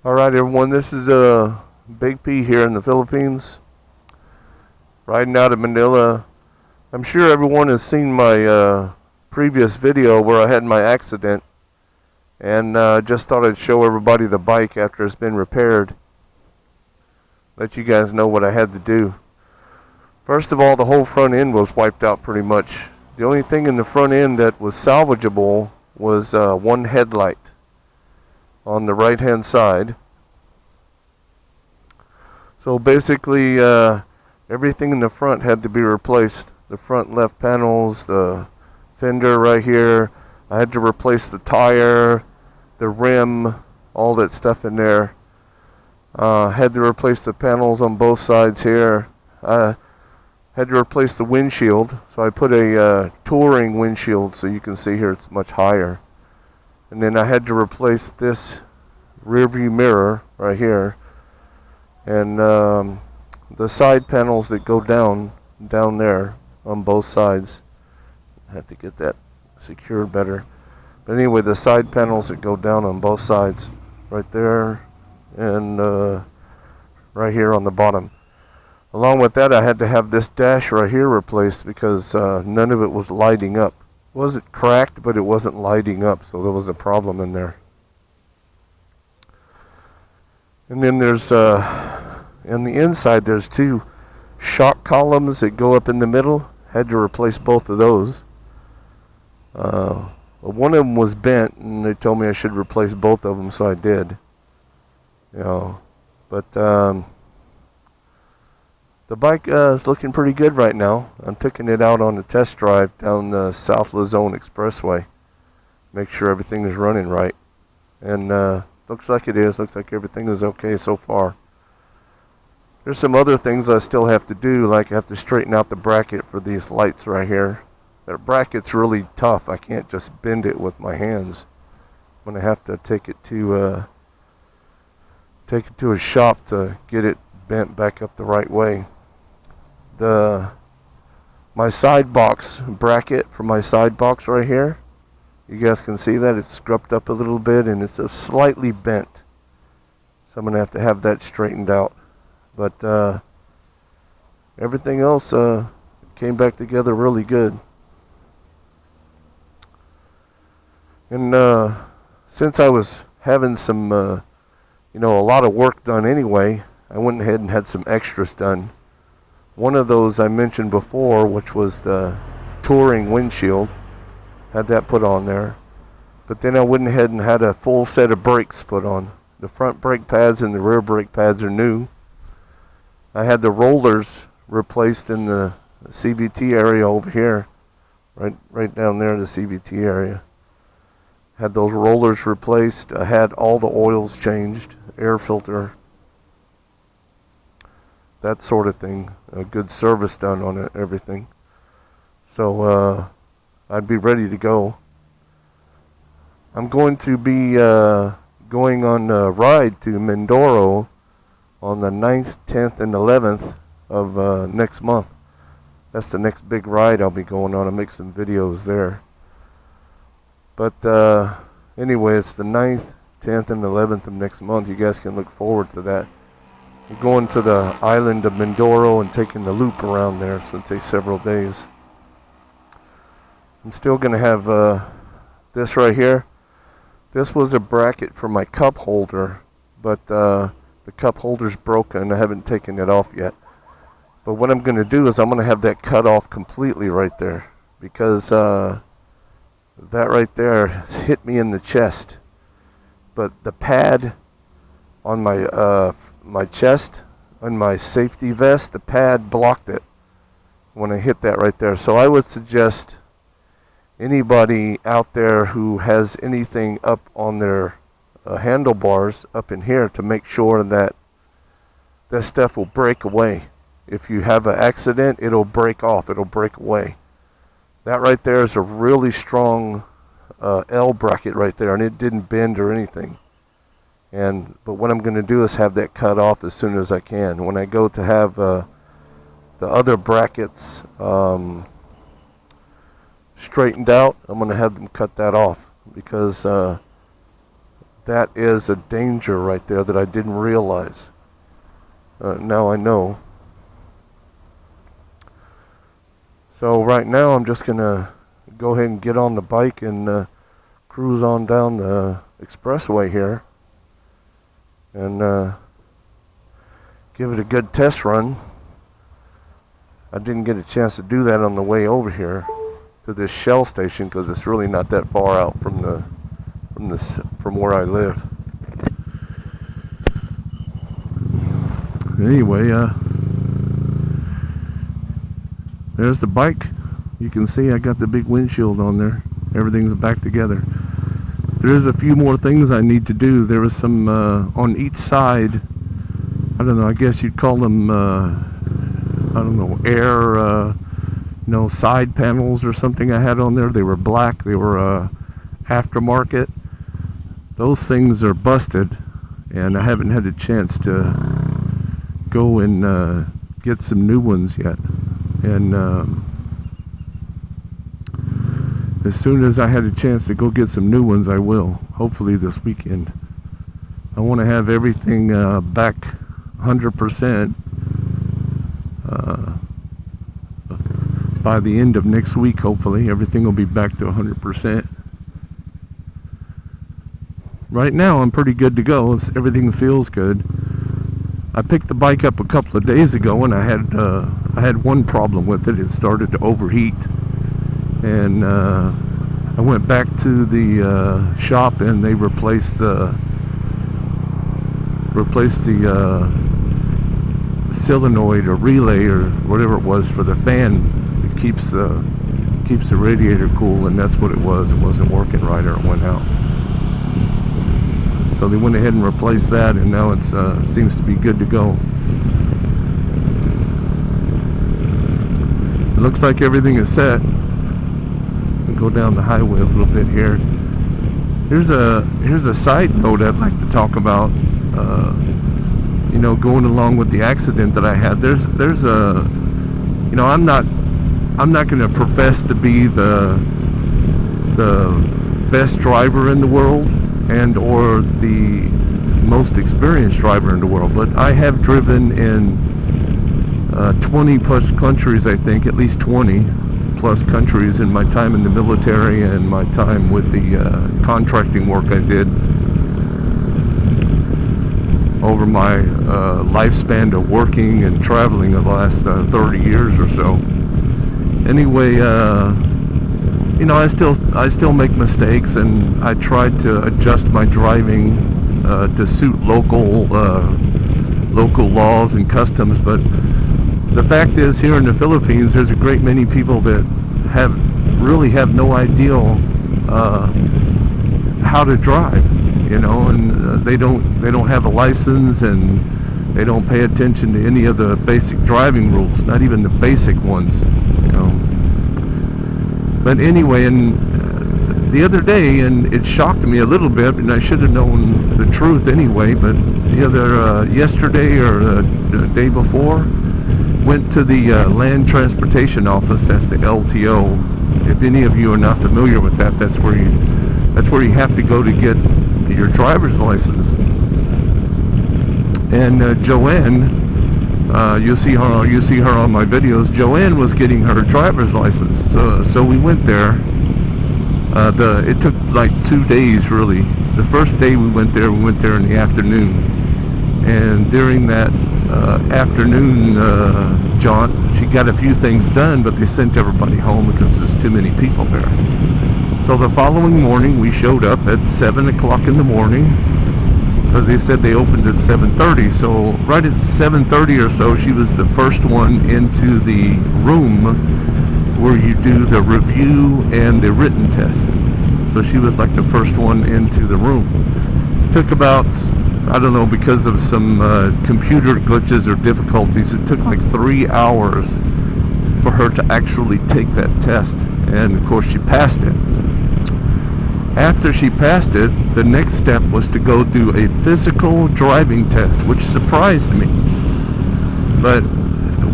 Alright everyone, this is Big P here in the Philippines, riding out of Manila. I'm sure everyone has seen my previous video where I had my accident, and just thought I'd show everybody the bike after it's been repaired. Let you guys know what I had to do. First of all, the whole front end was wiped out pretty much. The only thing in the front end that was salvageable was one headlight on the right hand side. So basically everything in the front had to be replaced. The front left panels, the fender right here. I had to replace the tire, the rim, all that stuff in there. Had to replace the panels on both sides here. Had to replace the windshield, so I put a touring windshield, so you can see here it's much higher. And then I had to replace this rear view mirror right here, and the side panels that go down there on both sides. I have to get that secured better. But anyway, the side panels that go down on both sides, right there and right here on the bottom. Along with that, I had to have this dash right here replaced because none of it was lighting up. It wasn't cracked, but it wasn't lighting up, so there was a problem in there. And then there's, on the inside, there's two shock columns that go up in the middle. Had to replace both of those. One of them was bent, and they told me I should replace both of them, so I did. You know, but the bike is looking pretty good right now. I'm taking it out on a test drive down the South Luzon Expressway. Make sure everything is running right. And looks like it is. Looks like everything is okay so far. There's some other things I still have to do, like I have to straighten out the bracket for these lights right here. That bracket's really tough. I can't just bend it with my hands. I'm going to have to take it to a shop to get it bent back up the right way. My side box bracket for my side box right here, you guys can see that it's scrubbed up a little bit and it's just slightly bent, so I'm gonna have to have that straightened out. But everything else came back together really good. And since I was having some a lot of work done anyway, I went ahead and had some extras done. One of those I mentioned before, which was the touring windshield, had that put on there. But then I went ahead and had a full set of brakes put on. The front brake pads and the rear brake pads are new. I had the rollers replaced in the CVT area over here, right down there, the CVT area. Had those rollers replaced. I had all the oils changed, air filter, that sort of thing. A good service done on it, everything. So I'd be ready to go. I'm going to be going on a ride to Mindoro on the 9th, 10th, and 11th of next month. That's the next big ride I'll be going on. I'll make some videos there. But anyway, it's the 9th, 10th, and 11th of next month. You guys can look forward to that. We're going to the island of Mindoro and taking the loop around there, so it takes several days. I'm still going to have this right here. This was a bracket for my cup holder, but the cup holder's broken. I haven't taken it off yet. But what I'm going to do is I'm going to have that cut off completely right there, because that right there hit me in the chest. But the pad on my chest, on my safety vest, the pad blocked it when I hit that right there. So I would suggest anybody out there who has anything up on their handlebars up in here to make sure that that stuff will break away. If you have an accident, it'll break off, it'll break away. That right there is a really strong L bracket right there, and it didn't bend or anything. But what I'm going to do is have that cut off as soon as I can. When I go to have the other brackets straightened out, I'm going to have them cut that off, because that is a danger right there that I didn't realize. Now I know. So right now I'm just gonna go ahead and get on the bike and cruise on down the expressway here and give it a good test run. I didn't get a chance to do that on the way over here to this Shell station because it's really not that far out from where I live. Anyway, there's the bike. You can see I got the big windshield on there. Everything's back together. There's a few more things I need to do. There was some on each side. I don't know. I guess you'd call them I don't know, air side panels or something I had on there. They were black. They were aftermarket. Those things are busted, and I haven't had a chance to go and get some new ones yet. And as soon as I had a chance to go get some new ones, I will. Hopefully this weekend. I want to have everything back 100% by the end of next week. Hopefully everything will be back to 100%. Right now I'm pretty good to go. Everything feels good. I picked the bike up a couple of days ago and I had one problem with it. It started to overheat, and I went back to the shop and they replaced the solenoid or relay or whatever it was for the fan. It keeps the radiator cool, and that's what it was. It wasn't working right, or it went out. So they went ahead and replaced that, and now it seems to be good to go. It looks like everything is set. We'll go down the highway a little bit here. Here's a side note I'd like to talk about. Going along with the accident that I had, there's a, I'm not going to profess to be the best driver in the world and or the most experienced driver in the world, but I have driven in 20 plus countries, I think, at least 20 plus countries in my time in the military and my time with the contracting work I did over my lifespan of working and traveling the last 30 years or so. Anyway, I still make mistakes, and I try to adjust my driving to suit local laws and customs. But the fact is, here in the Philippines, there's a great many people that really have no idea how to drive, and they don't have a license, and they don't pay attention to any of the basic driving rules, not even the basic ones, But anyway, and the other day, and it shocked me a little bit, and I should have known the truth anyway, but yesterday or the day before, went to the Land Transportation Office. That's the LTO. If any of you are not familiar with that, that's where you have to go to get your driver's license. And Joanne, you see her on my videos. Joanne was getting her driver's license, so we went there. It took like 2 days really. The first day we went there in the afternoon, and during that afternoon jaunt, she got a few things done, but they sent everybody home because there's too many people there. So the following morning we showed up at 7 o'clock in the morning, because they said they opened at 7:30. So right at 7:30 or so, she was the first one into the room where you do the review and the written test. So she was like the first one into the room. Took about, I don't know, because of some computer glitches or difficulties, it took like 3 hours for her to actually take that test. And of course she passed it. After she passed it, the next step was to go do a physical driving test, which surprised me. But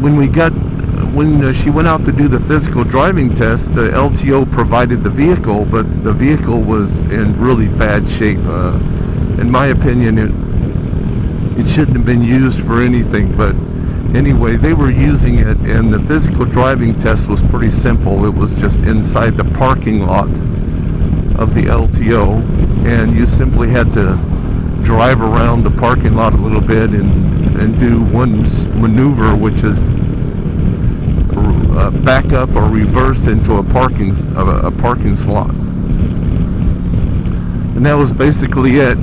when she went out to do the physical driving test, the LTO provided the vehicle, but the vehicle was in really bad shape. in my opinion, it shouldn't have been used for anything. But anyway, they were using it, and the physical driving test was pretty simple. It was just inside the parking lot of the LTO, and you simply had to drive around the parking lot a little bit and do one maneuver, which is back up or reverse into a parking slot. And that was basically it.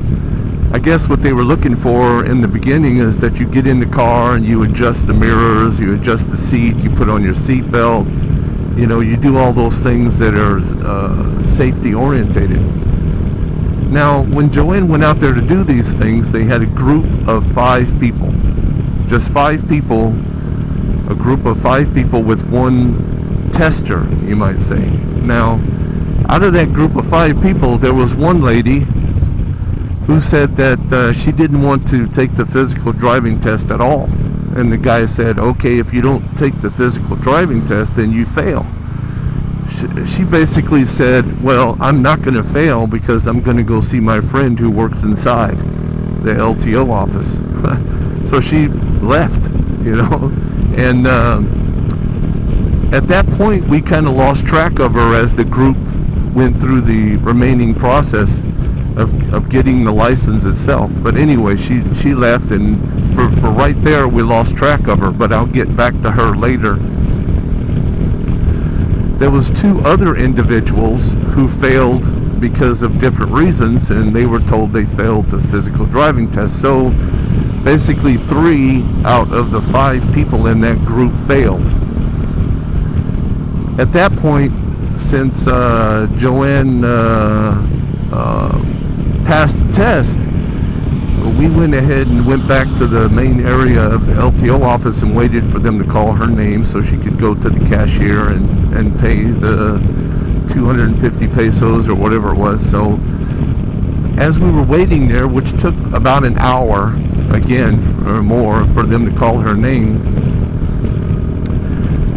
I guess what they were looking for in the beginning is that you get in the car and you adjust the mirrors, you adjust the seat, you put on your seat belt, you know, you do all those things that are safety orientated. Now, when Joanne went out there to do these things, they had a group of 5 people. Just 5 people, a group of 5 people with one tester, you might say. Now, out of that group of 5 people, there was one lady who said that she didn't want to take the physical driving test at all. And the guy said, okay, if you don't take the physical driving test, then you fail. She basically said, well, I'm not going to fail because I'm going to go see my friend who works inside the LTO office. So she left, you know. And at that point, we kind of lost track of her as the group went through the remaining process of getting the license itself. But anyway, she left, and for right there, we lost track of her. But I'll get back to her later. There was 2 other individuals who failed because of different reasons, and they were told they failed the physical driving test. So basically 3 out of the 5 people in that group failed. At that point, since Joanne passed the test, we went ahead and went back to the main area of the LTO office and waited for them to call her name so she could go to the cashier and pay the 250 pesos or whatever it was. So as we were waiting there, which took about an hour, again, or more, for them to call her name,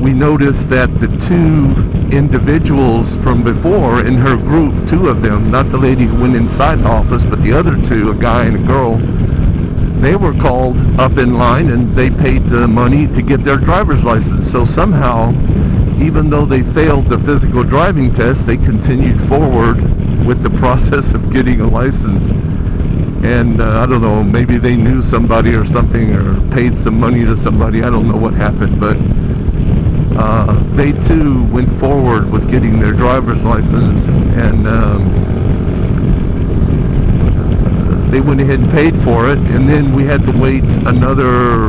we noticed that the 2 individuals from before in her group, 2 of them, not the lady who went inside the office, but the other 2, a guy and a girl, they were called up in line and they paid the money to get their driver's license. So somehow, even though they failed the physical driving test, they continued forward with the process of getting a license. And I don't know, maybe they knew somebody or something, or paid some money to somebody. I don't know what happened, but they too went forward with getting their driver's license, and they went ahead and paid for it. And then we had to wait another,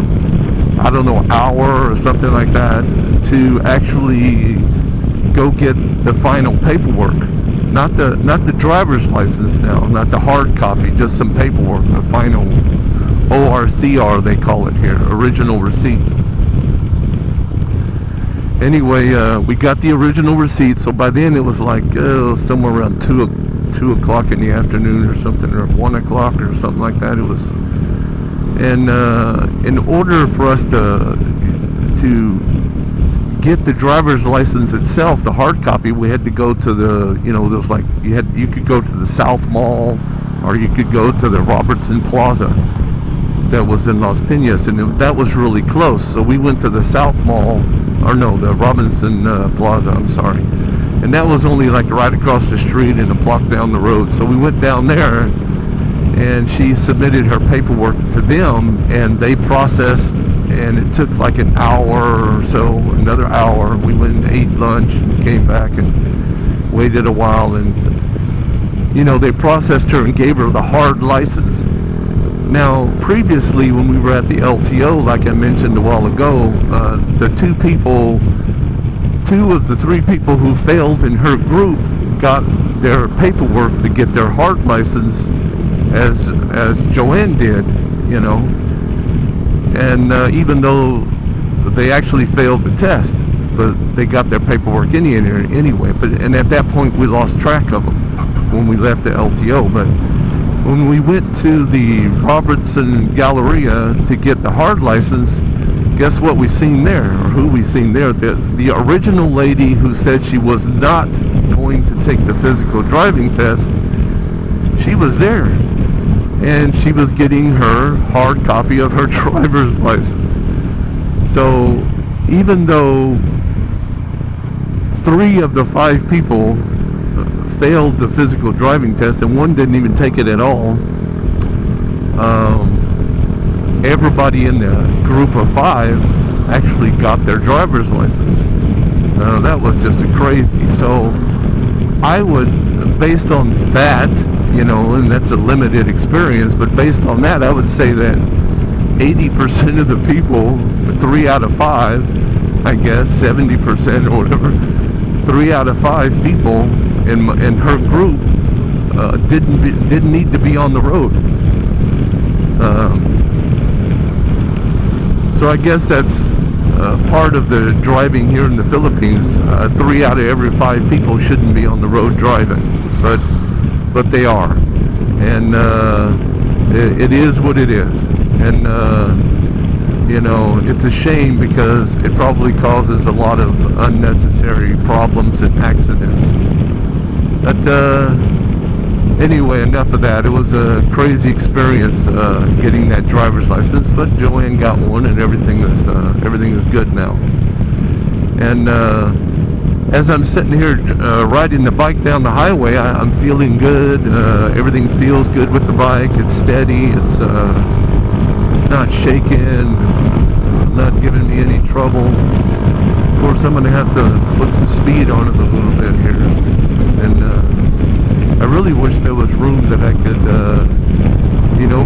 I don't know, hour or something like that to actually go get the final paperwork. Not the driver's license now, not the hard copy, just some paperwork, the final ORCR they call it here, original receipt. Anyway, we got the original receipt, so by then it was like somewhere around 2 o'clock in the afternoon or something, or 1 o'clock or something like that. It was, and in order for us to get the driver's license itself, the hard copy, we had to go to the, you know, there's like, you could go to the South Mall, or you could go to the Robertson Plaza that was in Las Piñas, and that was really close. So we went to the South Mall, or no, the Robinson Plaza, I'm sorry, and that was only like right across the street and a block down the road. So we went down there, and she submitted her paperwork to them, and they processed, and it took like an hour or so, another hour. We went and ate lunch and came back and waited a while, and you know, they processed her and gave her the hard license. Now, previously, when we were at the LTO, like I mentioned a while ago, the 2 of the 3 people who failed in her group got their paperwork to get their hard license as Joanne did, you know. And even though they actually failed the test, but they got their paperwork anyway. And at that point, we lost track of them when we left the LTO. But when we went to the Robertson Galleria to get the hard license, guess what we seen there, or who we seen there? The original lady who said she was not going to take the physical driving test, she was there. and she was getting her hard copy of her driver's license. So even though 3 of the 5 people failed the physical driving test and 1 didn't even take it at all, everybody in the group of 5 actually got their driver's license. That was just crazy. So I would, based on that, and that's a limited experience, but based on that, I would say that 80% of the people, 3 out of 5, I guess, 70% or whatever, 3 out of 5 people in her group didn't need to be on the road. So I guess that's part of the driving here in the Philippines. 3 out of every 5 people shouldn't be on the road driving, but they are, and it is what it is. And it's a shame because it probably causes a lot of unnecessary problems and accidents. But anyway, enough of that. It was a crazy experience getting that driver's license, but Joanne got one, and everything is good now. And as I'm sitting here riding the bike down the highway, I'm feeling good. Everything feels good with the bike. It's steady. It's not shaking. It's not giving me any trouble. Of course, I'm going to have to put some speed on it a little bit here. And I really wish there was room that I could,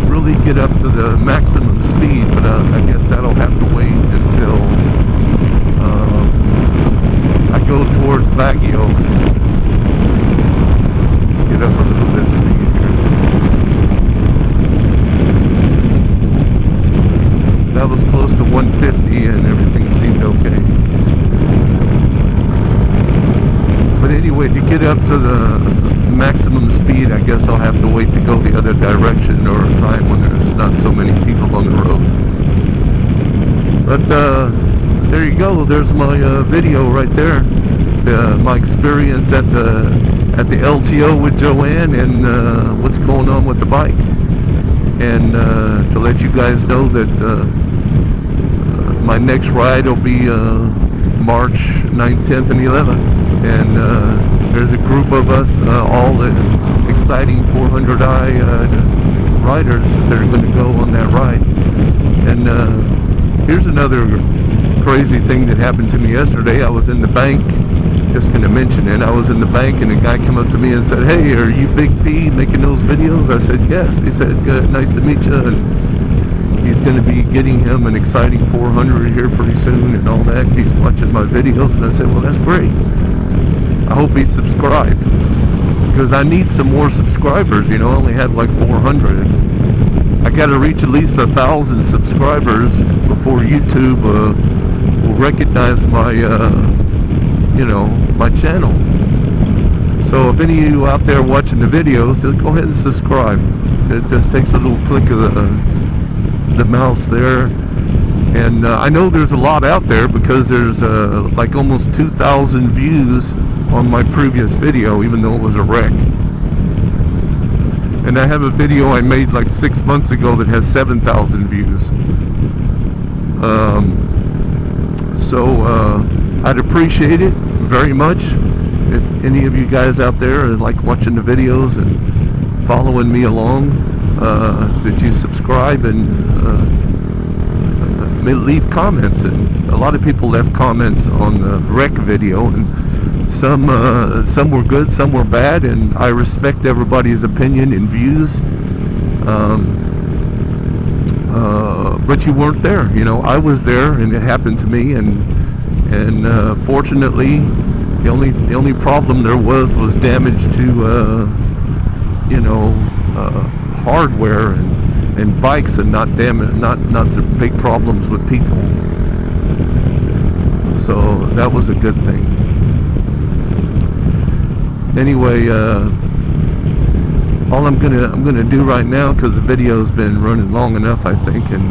really get up to the maximum speed. But I guess that'll have to wait until I go towards Baguio. Get up a little bit of speed here. That was close to 150 and everything seemed okay. But anyway, to get up to the maximum speed, I guess I'll have to wait to go the other direction, or a time when there's not so many people on the road. But there you go. There's my video right there. My experience at the LTO with Joanne, and what's going on with the bike. And to let you guys know that my next ride will be March 9th, 10th, and 11th. And there's a group of us, all the exciting 400i riders that are going to go on that ride. And here's another crazy thing that happened to me yesterday. I was in the bank, just going to mention it. I was in the bank, and a guy came up to me and said, "Hey, are you Big P making those videos?" I said, "Yes." He said, "Good, nice to meet you." And he's going to be getting him an exciting 400 here pretty soon and all that. He's watching my videos, and I said, "Well, that's great. I hope he's subscribed, because I need some more subscribers. I only have like 400. I got to reach at least 1,000 subscribers before YouTube will recognize my, my channel. So if any of you out there watching the videos, just go ahead and subscribe. It just takes a little click of the mouse there. And I know there's a lot out there, because there's like almost 2,000 views on my previous video, even though it was a wreck. And I have a video I made like 6 months ago that has 7,000 views. So I'd appreciate it very much if any of you guys out there are like watching the videos and following me along, that you subscribe and leave comments. And a lot of people left comments on the wreck video, and some were good, some were bad, and I respect everybody's opinion and views. But you weren't there. I was there, and it happened to me, and fortunately, the only problem there was damage to hardware and bikes, and not some big problems with people. So that was a good thing. Anyway, all I'm gonna do right now, because the video's been running long enough, I think, and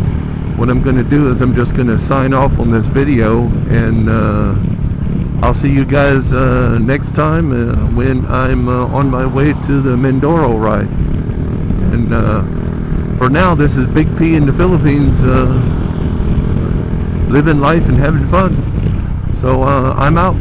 what I'm gonna do is I'm just gonna sign off on this video, and I'll see you guys next time when I'm on my way to the Mindoro ride. And for now, this is Big P in the Philippines, living life and having fun. So I'm out.